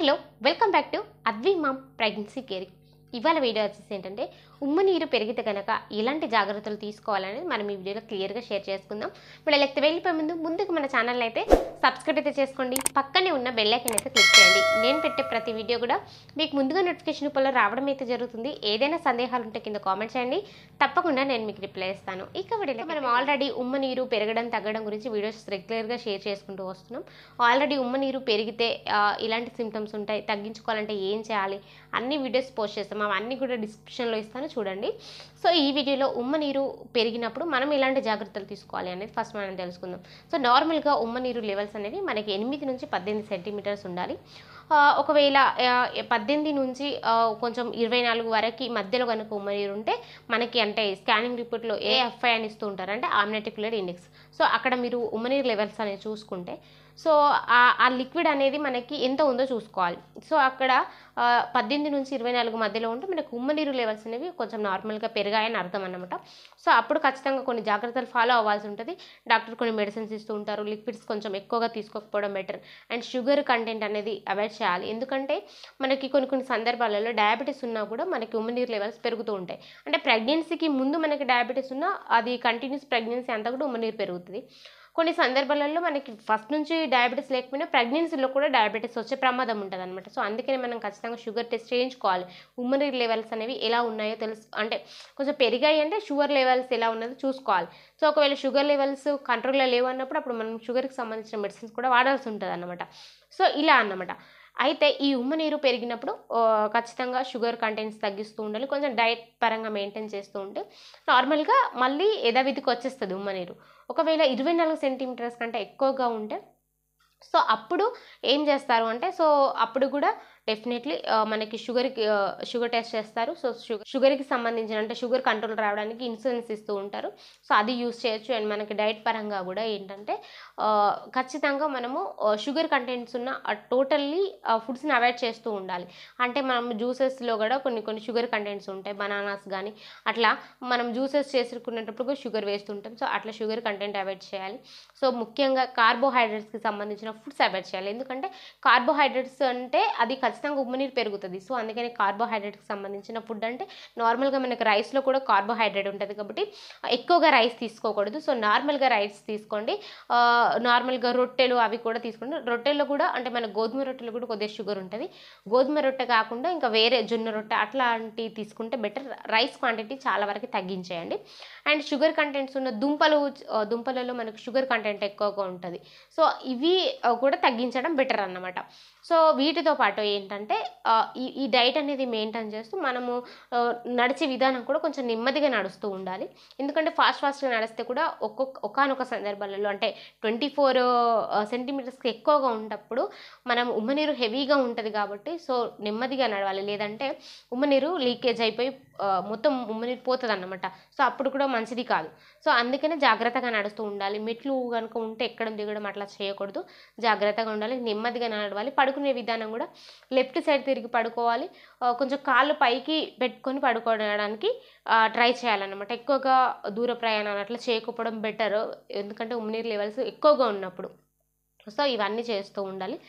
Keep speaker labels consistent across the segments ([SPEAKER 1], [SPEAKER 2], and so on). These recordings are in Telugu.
[SPEAKER 1] Hello welcome back to Advi ma'am pregnancy care. ఇవాళ వీడియో వచ్చేసి ఏంటంటే ఉమ్మ నీరు పెరిగితే కనుక ఎలాంటి జాగ్రత్తలు తీసుకోవాలనేది మనం ఈ వీడియోలో క్లియర్గా షేర్ చేసుకుందాం. ఇప్పుడు లేకపోతే వెళ్ళిపోయే ముందుకు మన ఛానల్ అయితే సబ్స్క్రైబ్ అయితే చేసుకోండి, పక్కనే ఉన్న బెల్ ఐకాన్ అయితే క్లిక్ చేయండి. నేను పెట్టే ప్రతి వీడియో కూడా మీకు ముందుగా నోటిఫికేషన్ రూపంలో రావడం అయితే జరుగుతుంది. ఏదైనా సందేహాలు ఉంటే కింద కామెంట్ చేయండి, తప్పకుండా నేను మీకు రిప్లై ఇస్తాను. ఇక వీడియోలో మనం ఆల్రెడీ ఉమ్మ నీరు పెరగడం తగ్గడం గురించి వీడియోస్ రెగ్యులర్గా షేర్ చేసుకుంటూ వస్తున్నాం. ఆల్రెడీ ఉమ్మ నీరు పెరిగితే ఇలాంటి సిమ్టమ్స్ ఉంటాయి, తగ్గించుకోవాలంటే ఏం చేయాలి అన్ని వీడియోస్ పోస్ట్ చేస్తాం, అవన్నీ కూడా డిస్క్రిప్షన్లో ఇస్తాను చూడండి. సో ఈ వీడియోలో ఉమ్మ నీరు పెరిగినప్పుడు మనం ఎలాంటి జాగ్రత్తలు తీసుకోవాలి అనేది ఫస్ట్ మనం తెలుసుకుందాం. సో నార్మల్గా ఉమ్మ నీరు లెవెల్స్ అనేవి మనకి 8 నుంచి 18 సెంటీమీటర్స్ ఉండాలి. ఒకవేళ 18 నుంచి కొంచెం 24 వరకు మధ్యలో కనుక ఉమ్మ నీరు ఉంటే మనకి అంటే స్కానింగ్ రిపోర్ట్లో AFI అని ఇస్తూ ఉంటారు, అంటే ఆమ్నెటిక్ ఫ్లూయిడ్ ఇండెక్స్. సో అక్కడ మీరు ఉమ్మ నీరు లెవెల్స్ అనేవి చూసుకుంటే సో ఆ లిక్విడ్ అనేది మనకి ఎంత ఉందో చూసుకోవాలి. సో అక్కడ 18 నుంచి 24 మధ్యలో ఉంటే మనకు ఉమ్మ నీరు లెవెల్స్ అనేవి కొంచెం నార్మల్గా పెరిగాయని అర్థం అన్నమాట. సో అప్పుడు ఖచ్చితంగా కొన్ని జాగ్రత్తలు ఫాలో అవ్వాల్సి ఉంటుంది. డాక్టర్ కొన్ని మెడిసిన్స్ ఇస్తూ ఉంటారు, లిక్విడ్స్ కొంచెం ఎక్కువగా తీసుకోకపోవడం బెటర్. అండ్ షుగర్ కంటెంట్ అనేది అవాయిడ్ చేయాలి, ఎందుకంటే మనకి కొన్ని సందర్భాలలో డయాబెటీస్ ఉన్నా కూడా మనకి ఉమ్మ నీరు లెవెల్స్ పెరుగుతూ ఉంటాయి. అంటే ప్రెగ్నెన్సీకి ముందు మనకి డయాబెటీస్ ఉన్నా అది కంటిన్యూస్ ప్రెగ్నెన్సీ అంతా కూడా ఉమ్మ నీరు పెరుగుతుంది. కొన్ని సందర్భాలలో మనకి ఫస్ట్ నుంచి డయాబెటీస్ లేకపోయినా ప్రెగ్నెన్సీలో కూడా డయాబెటీస్ వచ్చే ప్రమాదం ఉంటుంది అనమాట. సో అందుకనే మనం ఖచ్చితంగా షుగర్ టెస్ట్ చేయించుకోవాలి. ఉమ్మ నీరు లెవెల్స్ అనేవి ఎలా ఉన్నాయో తెలుసు, అంటే కొంచెం పెరిగాయి అంటే షుగర్ లెవెల్స్ ఎలా ఉన్నదో చూసుకోవాలి. సో ఒకవేళ షుగర్ లెవెల్స్ కంట్రోల్లో లేవు అన్నప్పుడు అప్పుడు మనం షుగర్కి సంబంధించిన మెడిసిన్స్ కూడా వాడాల్సి ఉంటుంది అన్నమాట. సో ఇలా అన్నమాట. అయితే ఈ ఉమ్మ నీరు పెరిగినప్పుడు ఖచ్చితంగా షుగర్ కంటెంట్స్ తగ్గిస్తూ ఉండాలి, కొంచెం డైట్ పరంగా మెయింటైన్ చేస్తూ ఉంటే నార్మల్గా మళ్ళీ యథావిధికి వచ్చేస్తుంది ఉమ్మ నీరు. ఒకవేళ 24 సెంటీమీటర్స్ కంటే ఎక్కువగా ఉంటే సో అప్పుడు ఏం చేస్తారు అంటే సో అప్పుడు కూడా డెఫినెట్లీ మనకి షుగర్ టెస్ట్ చేస్తారు. సో షుగర్కి సంబంధించిన అంటే షుగర్ కంట్రోల్ రావడానికి ఇన్సులిన్స్ ఇస్తూ ఉంటారు. సో అది యూస్ చేయొచ్చు. అండ్ మనకి డైట్ పరంగా కూడా ఏంటంటే ఖచ్చితంగా మనము షుగర్ కంటెంట్స్ ఉన్న టోటల్లీ ఫుడ్స్ని అవాయిడ్ చేస్తూ ఉండాలి. అంటే మనం జ్యూసెస్లో కూడా కొన్ని షుగర్ కంటెంట్స్ ఉంటాయి, బనానాస్ కానీ అట్లా మనం జ్యూసెస్ చేసుకునేటప్పుడు కూడా షుగర్ వేస్తుంటాం. సో అట్లా షుగర్ కంటెంట్ అవాయిడ్ చేయాలి. సో ముఖ్యంగా కార్బోహైడ్రేట్స్కి సంబంధించిన ఫుడ్స్ అవాయిడ్ చేయాలి, ఎందుకంటే కార్బోహైడ్రేట్స్ అంటే అది ఖచ్చితంగా ఉమ్మ నీరు పెరుగుతుంది. సో అందుకని కార్బోహైడ్రేట్కి సంబంధించిన ఫుడ్ అంటే నార్మల్గా మనకి రైస్లో కూడా కార్బోహైడ్రేట్ ఉంటుంది కాబట్టి ఎక్కువగా రైస్ తీసుకోకూడదు. సో నార్మల్గా రైస్ తీసుకోండి. నార్మల్గా రొట్టెలు అవి కూడా తీసుకోండి. రొట్టెల్లో కూడా అంటే మన గోధుమ రొట్టెలు కూడా కొద్దిగా షుగర్ ఉంటుంది. గోధుమ రొట్టె కాకుండా ఇంకా వేరే జొన్న రొట్టె అట్లాంటివి తీసుకుంటే బెటర్. రైస్ క్వాంటిటీ చాలా వరకు తగ్గించేయండి. అండ్ షుగర్ కంటెంట్స్ ఉన్న దుంపలలో మనకు షుగర్ కంటెంట్ ఎక్కువగా ఉంటుంది. సో ఇవి కూడా తగ్గించడం బెటర్ అన్నమాట. సో వీటితో పాటు ఏంటంటే ఈ డైట్ అనేది మెయింటైన్ చేస్తూ మనము నడిచే విధానం కూడా కొంచెం నెమ్మదిగా నడుస్తూ ఉండాలి, ఎందుకంటే ఫాస్ట్గా నడిస్తే కూడా ఒకానొక సందర్భాలలో అంటే 24 సెంటీమీటర్స్కి ఎక్కువగా ఉన్నప్పుడు మనం ఉమ్మ నీరు హెవీగా ఉంటుంది కాబట్టి సో నెమ్మదిగా నడవాలి, లేదంటే ఉమ్మ నీరు లీకేజ్ అయిపోయి మొత్తం ఉమ్మ నీరు పోతుంది అన్నమాట. సో అప్పుడు కూడా మంచిది కాదు. సో అందుకనే జాగ్రత్తగా నడుస్తూ ఉండాలి. మెట్లు కనుక ఉంటే ఎక్కడం దిగడం అట్లా చేయకూడదు, జాగ్రత్తగా ఉండాలి, నెమ్మదిగా నడవాలి. పడుకునే విధానం కూడా లెఫ్ట్ సైడ్ తిరిగి పడుకోవాలి, కొంచెం కాళ్ళు పైకి పెట్టుకొని పడుకోవడానికి ట్రై చేయాలన్నమాట. ఎక్కువగా దూర ప్రయాణాలు అట్లా చేయకపోవడం బెటర్, ఎందుకంటే ఉమ్మ నీరు లెవెల్స్ ఎక్కువగా ఉన్నప్పుడు. సో ఇవన్నీ చేస్తూ ఉండాలి.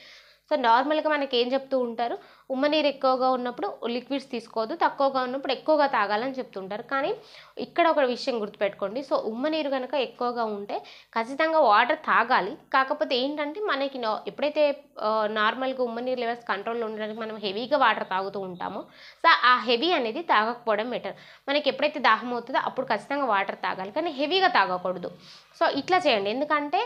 [SPEAKER 1] సో నార్మల్గా మనకి ఏం చెప్తూ ఉంటారు, ఉమ్మ నీరు ఎక్కువగా ఉన్నప్పుడు లిక్విడ్స్ తీసుకోవద్దు, తక్కువగా ఉన్నప్పుడు ఎక్కువగా తాగాలని చెప్తుంటారు. కానీ ఇక్కడ ఒక విషయం గుర్తుపెట్టుకోండి. సో ఉమ్మ నీరు కనుక ఎక్కువగా ఉంటే ఖచ్చితంగా వాటర్ తాగాలి. కాకపోతే ఏంటంటే మనకి ఎప్పుడైతే నార్మల్గా ఉమ్మ నీరు లెవెల్స్ కంట్రోల్లో ఉండడానికి మనం హెవీగా వాటర్ తాగుతూ ఉంటామో సో ఆ హెవీ అనేది తాగకపోవడం బెటర్. మనకి ఎప్పుడైతే దాహం అవుతుందో అప్పుడు ఖచ్చితంగా వాటర్ తాగాలి, కానీ హెవీగా తాగకూడదు. సో ఇట్లా చేయండి, ఎందుకంటే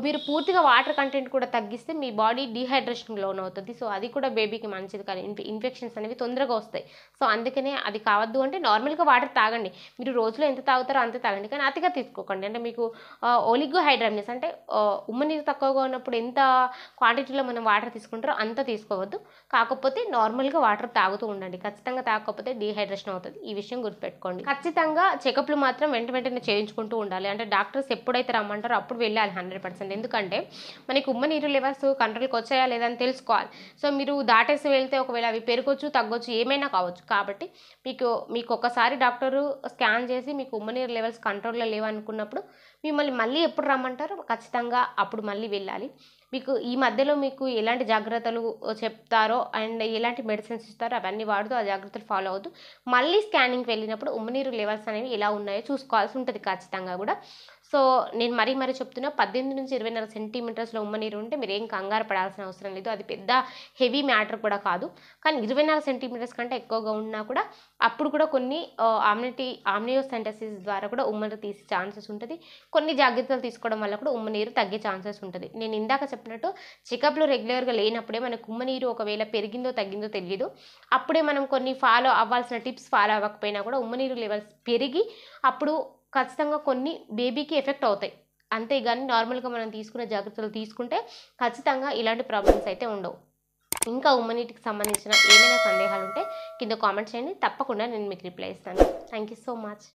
[SPEAKER 1] మీరు పూర్తిగా వాటర్ కంటెంట్ కూడా తగ్గిస్తే మీ బాడీ డీహైడ్రేషన్ లోన్ అవుతుంది. సో అది కూడా బేబీకి మంచిది కాదు, ఇన్ఫెక్షన్స్ అనేవి తొందరగా వస్తాయి. సో అందుకనే అది కావద్దు అంటే నార్మల్గా వాటర్ తాగండి. మీరు రోజులో ఎంత తాగుతారో అంత తాగండి, కానీ అతిగా తీసుకోకండి. అంటే మీకు ఒలిగోహైడ్రామిస్ అంటే ఉమ్మ నీరు తక్కువగా ఉన్నప్పుడు ఎంత క్వాంటిటీలో మనం వాటర్ తీసుకుంటారో అంత తీసుకోవద్దు. కాకపోతే నార్మల్గా వాటర్ తాగుతూ ఉండండి, ఖచ్చితంగా తాగకపోతే డీహైడ్రేషన్ అవుతుంది. ఈ విషయం గుర్తుపెట్టుకోండి. ఖచ్చితంగా చెకప్లు మాత్రం వెంటనే చేయించుకుంటూ ఉండాలి. అంటే డాక్టర్స్ ఎప్పుడైతే రమ్మంటారో అప్పుడు వెళ్ళాలి 100%, ఎందుకంటే మనకి ఉమ్మ నీరు లెవెల్స్ కంట్రోల్కి వచ్చాయా లేదా అని తెలుసుకోవాలి. సో మీరు దాటేసి వెళ్తే ఒకవేళ అవి పెరగొచ్చు, తగ్గొచ్చు, ఏమైనా కావచ్చు. కాబట్టి మీకు ఒకసారి డాక్టరు స్కాన్ చేసి మీకు ఉమ్మ నీరు లెవెల్స్ కంట్రోల్లో లేవనుకున్నప్పుడు మిమ్మల్ని మళ్ళీ ఎప్పుడు రమ్మంటారో ఖచ్చితంగా అప్పుడు మళ్ళీ వెళ్ళాలి. మీకు ఈ మధ్యలో మీకు ఎలాంటి జాగ్రత్తలు చెప్తారో అండ్ ఎలాంటి మెడిసిన్స్ ఇస్తారో అవన్నీ వాడుతూ ఆ జాగ్రత్తలు ఫాలో అవుతూ మళ్ళీ స్కానింగ్కి వెళ్ళినప్పుడు ఉమ్మనీరు లెవెల్స్ అనేవి ఎలా ఉన్నాయో చూసుకోవాల్సి ఉంటుంది ఖచ్చితంగా కూడా. సో నేను మరీ చెప్తున్నా, 18 నుంచి 24 సెంటీమీటర్స్లో ఉమ్మనీరు ఉంటే మీరు ఏం కంగారు పడాల్సిన అవసరం లేదు. అది పెద్ద హెవీ మ్యాటర్ కూడా కాదు. కానీ 24 సెంటీమీటర్స్ కంటే ఎక్కువగా ఉన్నా కూడా అప్పుడు కూడా కొన్ని ఆమ్నియోసెంటసిస్ ద్వారా కూడా ఉమ్మనీరు తీసే ఛాన్సెస్ ఉంటుంది. కొన్ని జాగ్రత్తలు తీసుకోవడం వల్ల కూడా ఉమ్మనీరు తగ్గే ఛాన్సెస్ ఉంటుంది. నేను ఇందాక చెప్పినట్టు చెకప్లు రెగ్యులర్గా లేనప్పుడే మనకు ఉమ్మనీరు ఒకవేళ పెరిగిందో తగ్గిందో తెలియదు. అప్పుడే మనం కొన్ని ఫాలో అవ్వాల్సిన టిప్స్ ఫాలో అవ్వకపోయినా కూడా ఉమ్మనీరు లెవెల్స్ పెరిగి అప్పుడు ఖచ్చితంగా కొన్ని బేబీకి ఎఫెక్ట్ అవుతాయి. అంతేగాని నార్మల్గా మనం తీసుకునే జాగ్రత్తలు తీసుకుంటే ఖచ్చితంగా ఇలాంటి ప్రాబ్లమ్స్ అయితే ఉండవు. ఇంకా ఉమ్మనీటికి సంబంధించిన ఏమైనా సందేహాలు ఉంటే కింద కామెంట్ చేయండి, తప్పకుండా నేను మీకు రిప్లై ఇస్తాను. Thank you so much.